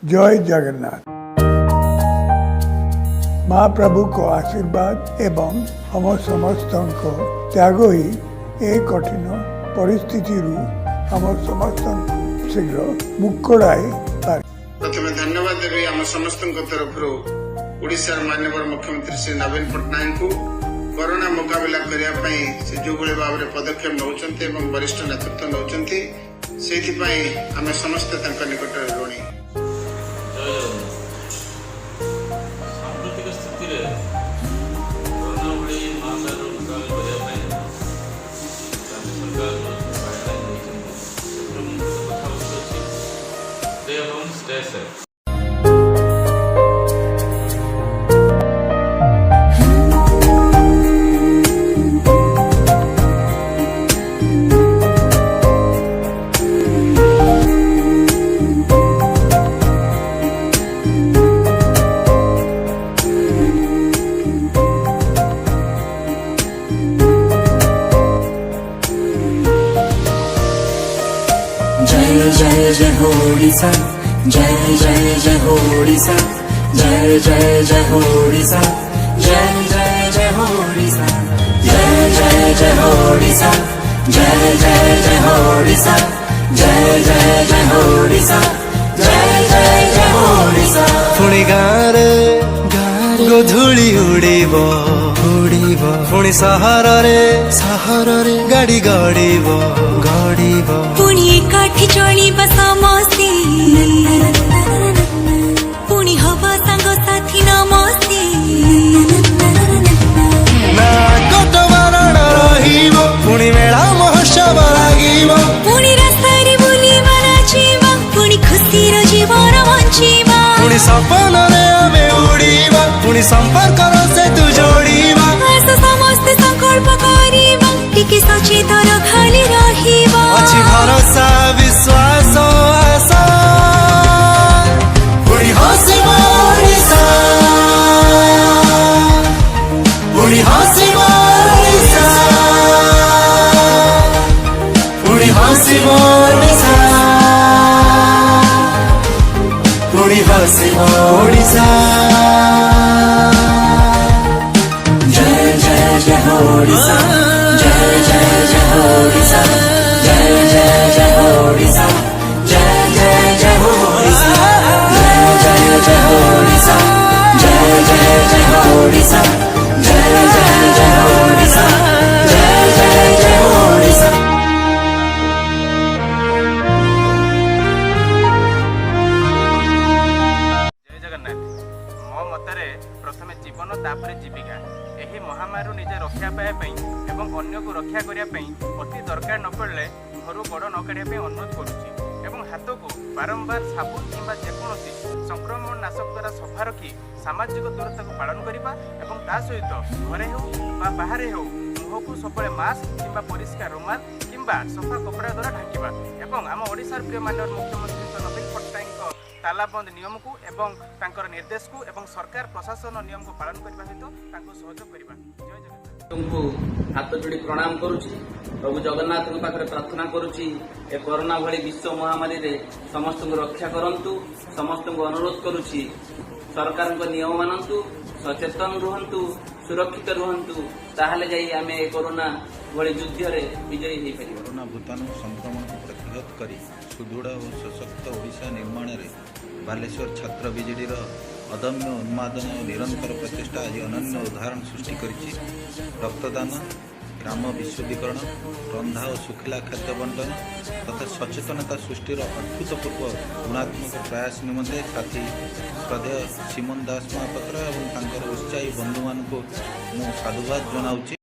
जय जगन्नाथ। महाप्रभु को आशीर्वाद एवं हम समस्त त्याग ही ए कठिन परिस्थिति हम समस्त शीघ्र मुक्कड़ाई पार। प्रथम धन्यवाद देवी आम समस्त तरफ ओडिशा माननीय मुख्यमंत्री श्री नवीन पट्टनायक को कोरोना मुकाबला करने से जो भाव में पदक्षेप नौकरी और वरिष्ठ नेतृत्व नौकरी से आम समस्त निकट ऋणी। सांप्रतिक स्थिति कोरोना भली महामारी मुकाबला करने सरकार स्टे सेफ। जय जय जय हो ओडिशा, जय जय जय हो ओडिशा, जय जय जय हो ओडिशा, जय जय जय हो ओडिशा, जय जय जय हो ओडिशा, जय जय जय हो ओडिशा, जय जय जय हो ओडिशा, जय जय जय हो ओडिशा। पुणी गाँरे गोधूली उड़ीब उड़ीब पुणी सहरे गाड़ी गड़ीब गड़ीब पुणी एकाठी चलिबा समस्ते पुणी हवा सांग साथी नमस्ते ना कट बारण रहिब पुणी मेला महोत्सव लागिब पुणी रास्तारे बुलिबा नाचिबा पुणी खुशीर जीवन बଞ୍ଚିबा पुणी सपन रे आमे उड़ीबा पुणी संपर्क से तू जोड़ीबा आस समस्ते संकल्प करिबा टिके सचेतन खाली रहिबा अछि भरोसा विश्वास आशा पुणी हसिब ओडिशा पुणी हसिब ओडिशा पुणी हसिब ओडिशा पुणी हसिब ओडिशा। जय जय जय हो ओडिशा, जय जय जय हो ओडिशा, जय जय जय हो ओडिशा, जय जय जय हो ओडिशा, जय जय जय हो ओडिशा, जय जय जय हो ओडिशा, जय जय जय हो ओडिशा, जय जय जय हो ओडिशा। जय जगन्नाथ। मो मतरे प्रथमे जीवन तापर जीविका यही महामारी निजे रक्षा पाइबा एवं अन्य को रक्षा करने अति दरकार न पड़े घर गोड़ न काढ़ा अनुरोध करुच्ची एवं हाथ को बारंबार साबुन किंबा जेकोसी संक्रमण नाशक द्वारा सफा रखी सामाजिक दूरता को पालन करने एवं ता सहित घरे हो बाहर हो मुह को सब मास्क किंबा परिष्कार रुमाल किंबा सफा कपड़ा द्वारा ढांकिबा एवं आम ओडिशार प्रिय माननीय मुख्यमंत्री नवीन पट्टनायक तालाबंद नियम को एवं तांकर निर्देश को एवं सरकार प्रशासन नियम को पालन करने सहित सहयोग करवा। जय जगन्नाथ। तुमको हाथ जोड़ी प्रणाम करुच्ची प्रभु जगन्नाथ पाखे प्रार्थना करुच्ची ए कोरोना भली विश्व महामारी रे समस्त को रक्षा करंतु समस्त को अनुरोध करुच्ची सरकार नियम मानतु सचेतन रुहंतु सुरक्षित रुहंतु ताहले जाई आमे कोरोना भली युद्ध रे विजयी हो पारिबा। कोरोना भूताणु संक्रमण को प्रतिहत करी सुदृढ़ और सशक्त ओडिशा निर्माण में बालेश्वर छात्र बीजेडी अदम्य उन्मादन और निरंतर प्रचेषा आज अनन्य उदाहरण सृष्टि करिछि। रक्तदान, ग्राम विशुद्धीकरण, रंधा और सुखिला खाद्य बंटन तथा सचेतनता सृष्टिर अभूतपूर्व गुणात्मक प्रयास निमंते साथी श्रद्धेय सीमन दास महापात्र और उत्साही बंधु मानक साधुवाद जनाऊँ।